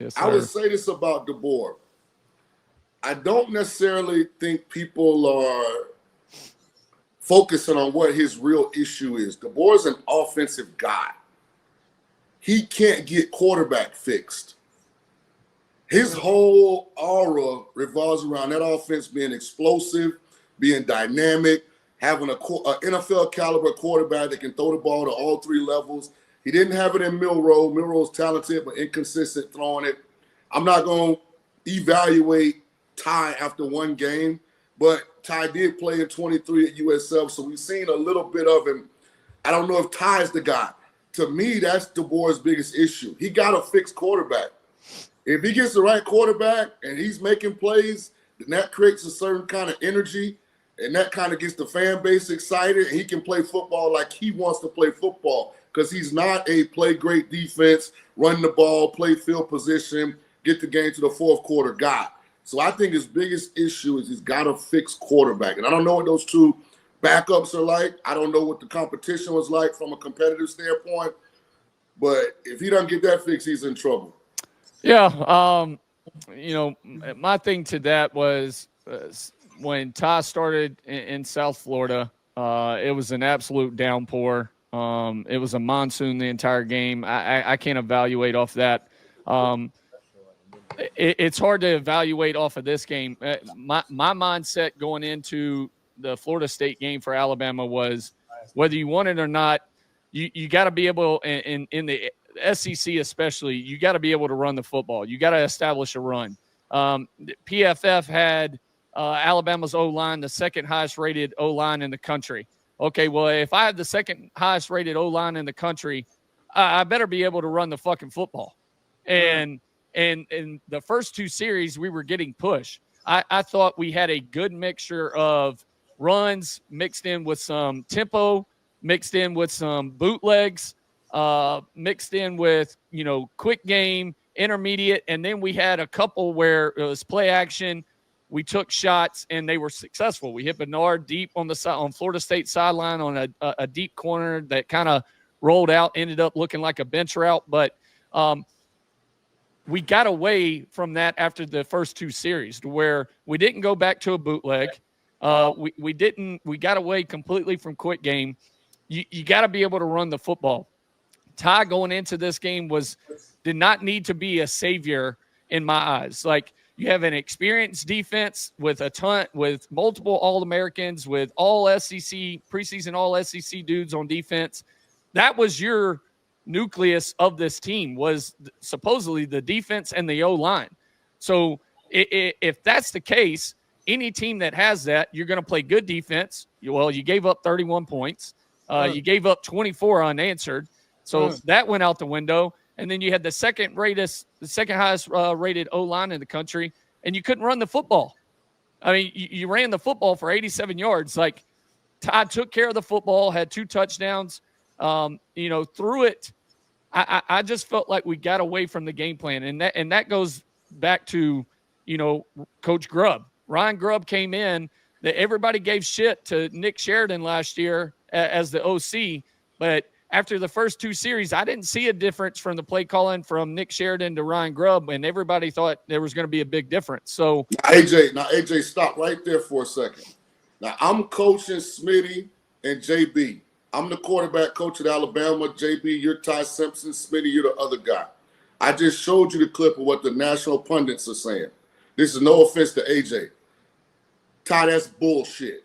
Yes, sir. I would say this about DeBoer. I don't necessarily think people are focusing on what his real issue is. DeBoer's an offensive guy. He can't get quarterback fixed. His whole aura revolves around that offense being explosive, being dynamic, having an NFL caliber quarterback that can throw the ball to all three levels. He didn't have it in Milroe. Milroe's talented but inconsistent throwing it. I'm not going to evaluate Ty after one game, but Ty did play in 23 at USF, so we've seen a little bit of him. I don't know if Ty's the guy. To me, that's DeBoer's biggest issue. He got a fixed quarterback. If he gets the right quarterback and he's making plays, then that creates a certain kind of energy, and that kind of gets the fan base excited, and he can play football like he wants to play football because he's not a play great defense, run the ball, play field position, get the game to the fourth quarter guy. So I think his biggest issue is he's got a fixed quarterback. And I don't know what those two backups are like. I don't know what the competition was like from a competitive standpoint. But if he doesn't get that fixed, he's in trouble. Yeah, my thing to that was when Ty started in South Florida, it was an absolute downpour. It was a monsoon the entire game. I can't evaluate off that. It's hard to evaluate off of this game. My mindset going into the Florida State game for Alabama was whether you want it or not, you got to be able, in the SEC especially, you got to be able to run the football. You got to establish a run. PFF had Alabama's O-line, the second highest rated O-line in the country. Okay, well, if I have the second highest rated O-line in the country, I better be able to run the fucking football. And in the first two series, we were getting pushed. I thought we had a good mixture of runs mixed in with some tempo, mixed in with some bootlegs, mixed in with, quick game, intermediate. And then we had a couple where it was play action. We took shots and they were successful. We hit Bernard deep on Florida State sideline on a deep corner that kind of rolled out, ended up looking like a bench route. But we got away from that after the first two series to where we didn't go back to a bootleg. We got away completely from quick game. You got to be able to run the football. Ty going into this game did not need to be a savior in my eyes. Like, you have an experienced defense with multiple All-Americans, with all SEC preseason All SEC dudes on defense. That was your nucleus of this team, was supposedly the defense and the O-line. So if that's the case, any team that has that, you're going to play good defense. You gave up 31 points. You gave up 24 unanswered. So that went out the window. And then you had the second highest rated O-line in the country, and you couldn't run the football. I mean, you ran the football for 87 yards. Like, Ty took care of the football, had 2 touchdowns. Through it, I just felt like we got away from the game plan. And that goes back to, Coach Grubb. Ryan Grubb came in, that everybody gave shit to Nick Sheridan last year as the OC, but after the first 2 series, I didn't see a difference from the play calling from Nick Sheridan to Ryan Grubb, and everybody thought there was going to be a big difference. So, AJ, stop right there for a second. Now, I'm coaching Smitty and JB. I'm the quarterback coach at Alabama. JB, you're Ty Simpson. Smitty, you're the other guy. I just showed you the clip of what the national pundits are saying. This is no offense to AJ. Ty, that's bullshit.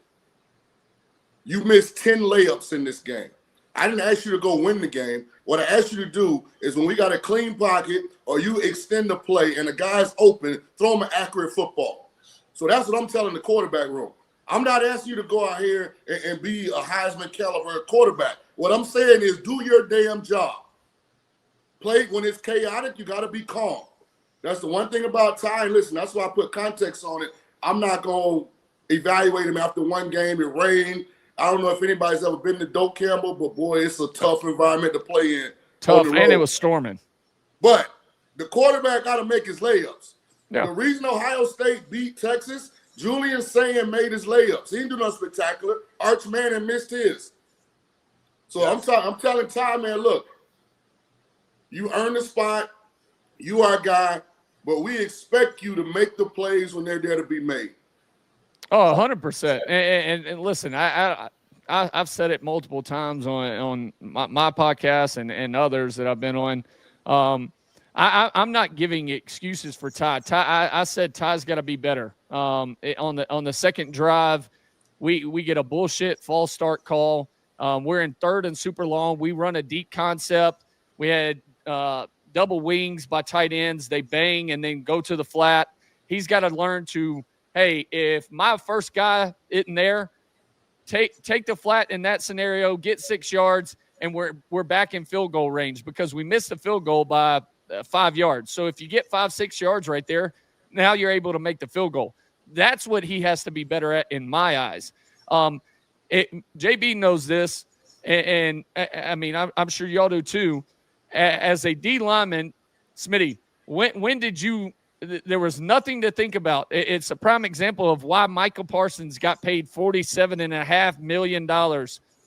You missed 10 layups in this game. I didn't ask you to go win the game. What I asked you to do is when we got a clean pocket or you extend the play and the guy's open, throw him an accurate football. So that's what I'm telling the quarterback room. I'm not asking you to go out here and be a Heisman caliber quarterback. What I'm saying is do your damn job. Play when it's chaotic, you got to be calm. That's the one thing about Ty. And listen, that's why I put context on it. I'm not going to evaluate him after one game. It rained. I don't know if anybody's ever been to Doak Campbell, but, boy, it's a tough environment to play in. Tough, and it was storming. But the quarterback got to make his layups. Yeah. The reason Ohio State beat Texas, Julian Sayin made his layups. He didn't do nothing spectacular. Arch Manning missed his. So I'm telling Ty, man, look, you earned the spot. You are a guy, but we expect you to make the plays when they're there to be made. Oh, 100%. And listen, I've said it multiple times on my podcast and others that I've been on. I'm not giving excuses for Ty. I said Ty's got to be better. On the second drive, we get a bullshit false start call. We're in third and super long. We run a deep concept. We had double wings by tight ends. They bang and then go to the flat. He's got to learn to, hey, if my first guy isn't there, take the flat in that scenario, get 6 yards, and we're back in field goal range because we missed the field goal by 5 yards. So if you get 5-6 yards right there, now you're able to make the field goal. That's what he has to be better at in my eyes. JB knows this, and I mean, I'm sure y'all do too. As a D lineman, Smitty, when did you – there was nothing to think about. It's a prime example of why Michael Parsons got paid $47.5 million,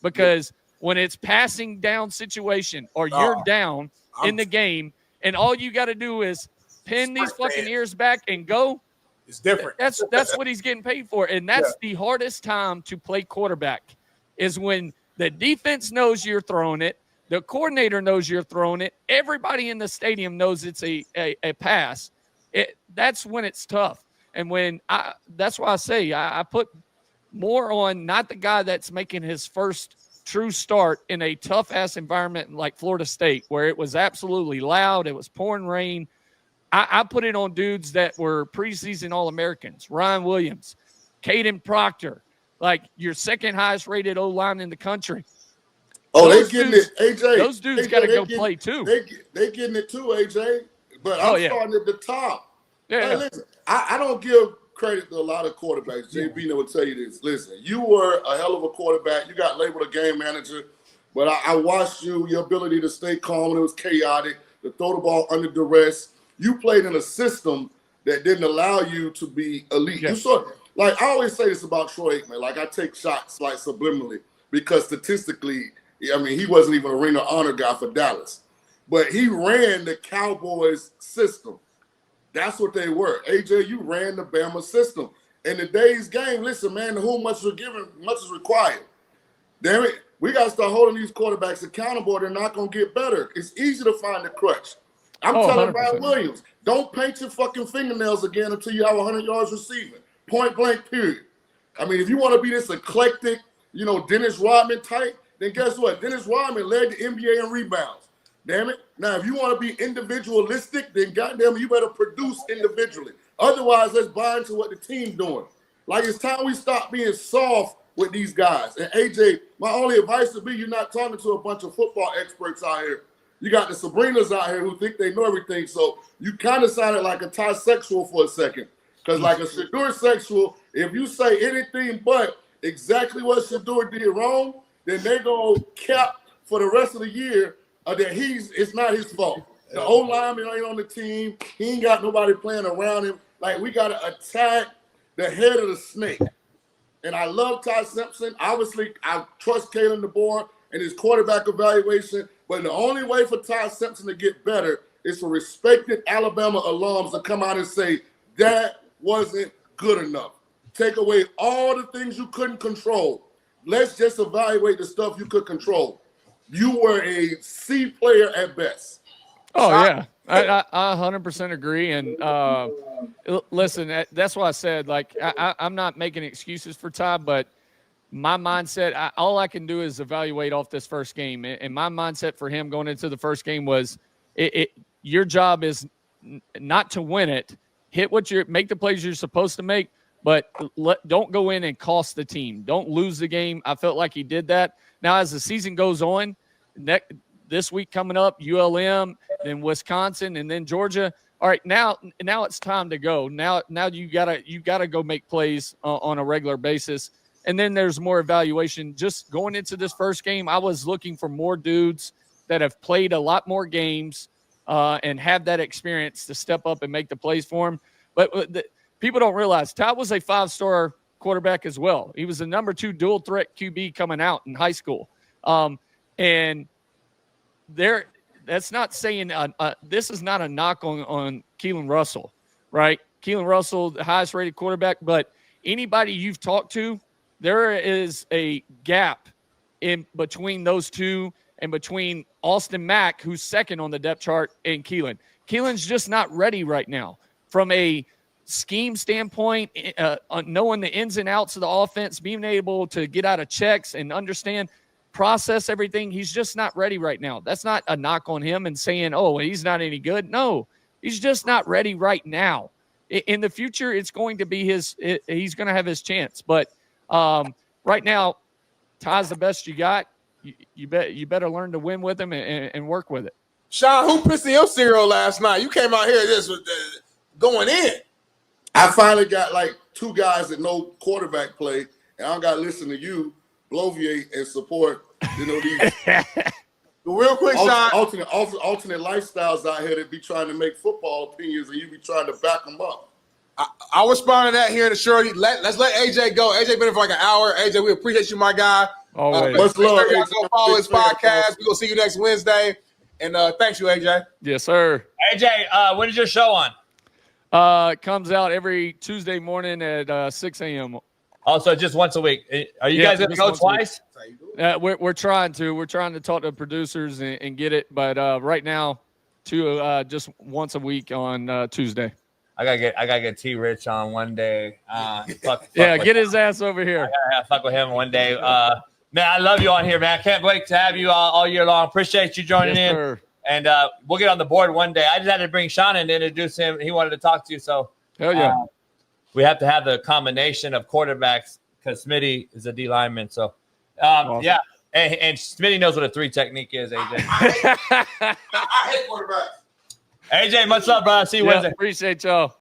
because when it's passing down situation or you're down in the game and all you got to do is pin these fucking ears back and go, it's different. That's what he's getting paid for. And that's the hardest time to play quarterback, is when the defense knows you're throwing it, the coordinator knows you're throwing it, everybody in the stadium knows it's a pass. That's when it's tough. And that's why I say I put more on not the guy that's making his first true start in a tough-ass environment like Florida State, where it was absolutely loud, it was pouring rain. I put it on dudes that were preseason All-Americans, Ryan Williams, Caden Proctor, like your second highest rated O-line in the country. Oh, they getting it, AJ. Those dudes got to go play too. They getting it too, AJ. But I'm starting at the top. Yeah. Listen, I don't give credit to a lot of quarterbacks. JB will tell you this. Listen, you were a hell of a quarterback. You got labeled a game manager. But I watched your ability to stay calm when it was chaotic, to throw the ball under duress. You played in a system that didn't allow you to be elite. Yeah. You saw, like, I always say this about Troy Aikman. Like, I take shots, like, subliminally, because statistically, I mean, he wasn't even a Ring of Honor guy for Dallas. But he ran the Cowboys system. That's what they were. AJ, you ran the Bama system. In today's game, listen, man, to whom much is given, much is required. Damn it, we got to start holding these quarterbacks accountable. They're not going to get better. It's easy to find the crutch. I'm telling 100%. Ryan Williams, don't paint your fucking fingernails again until you have 100 yards receiving. Point blank, period. I mean, if you want to be this eclectic, Dennis Rodman type, then guess what? Dennis Rodman led the NBA in rebounds. Damn it. Now, if you want to be individualistic, then goddamn, you better produce individually. Otherwise, let's buy into what the team's doing. Like, it's time we stop being soft with these guys. And AJ, my only advice would be you're not talking to a bunch of football experts out here. You got the Sabrinas out here who think they know everything. So you kind of sounded like a Thai-sexual for a second. Because like a Shador sexual, if you say anything but exactly what Shador did wrong, then they're going to cap for the rest of the year that it's not his fault. The O-lineman ain't on the team. He ain't got nobody playing around him. Like, we got to attack the head of the snake. And I love Ty Simpson. Obviously, I trust Kalen DeBoer and his quarterback evaluation. But the only way for Ty Simpson to get better is for respected Alabama alums to come out and say, that wasn't good enough. Take away all the things you couldn't control. Let's just evaluate the stuff you could control. You were a C player at best. Oh, yeah. I 100% agree. And listen, that's why I said, like, I'm not making excuses for Ty, but my mindset, all I can do is evaluate off this first game. And my mindset for him going into the first game was your job is not to win it. Make the plays you're supposed to make, but don't go in and cost the team. Don't lose the game. I felt like he did that. Now, as the season goes on, this week coming up, ULM, then Wisconsin, and then Georgia. All right, now it's time to go. Now you gotta go make plays on a regular basis. And then there's more evaluation. Just going into this first game, I was looking for more dudes that have played a lot more games and have that experience to step up and make the plays for him. But people don't realize Ty was a 5-star quarterback as well. He was the number 2 dual threat QB coming out in high school. And that's not saying this is not a knock on Keelan Russell, right? Keelan Russell, the highest rated quarterback, but anybody you've talked to, there is a gap in between those two and between Austin Mack, who's second on the depth chart, and Keelan. Keelan's just not ready right now from a scheme standpoint, knowing the ins and outs of the offense, being able to get out of checks and understand, process everything. He's just not ready right now. That's not a knock on him and saying, oh, he's not any good. No, he's just not ready right now. In the future, it's going to be he's going to have his chance. But right now, Ty's the best you got. You better learn to win with him and work with it. Shaun, who pissed in your cereal last night? You came out here just going in. I finally got like two guys that know quarterback play, and I don't got to listen to you bloviate and support, these real quick, Shaun. Alternate lifestyles out here that be trying to make football opinions, and you be trying to back them up. I'll respond to that here in the shorty. Let's let AJ go. AJ been here for like an hour. AJ, we appreciate you, my guy. Much love. Go follow his podcast. We're going to see you next Wednesday. And thanks you, AJ. Yes, sir. AJ, when is your show on? It comes out every Tuesday morning at 6 a.m. Also, just once a week. Are you guys going to go twice? We're trying to. We're trying to talk to producers and get it. But right now, just once a week on Tuesday. I gotta get T Rich on one day. Get his ass over here. I gotta fuck with him one day. Man, I love you on here, man. I can't wait to have you all year long. Appreciate you joining in. Sir. And we'll get on the board one day. I just had to bring Shaun in to introduce him. He wanted to talk to you, so hell yeah. We have to have the combination of quarterbacks because Smitty is a D lineman. So awesome. Yeah, and Smitty knows what a 3 technique is. AJ, I hate quarterbacks. AJ, much love, bro. See you Wednesday. Appreciate y'all.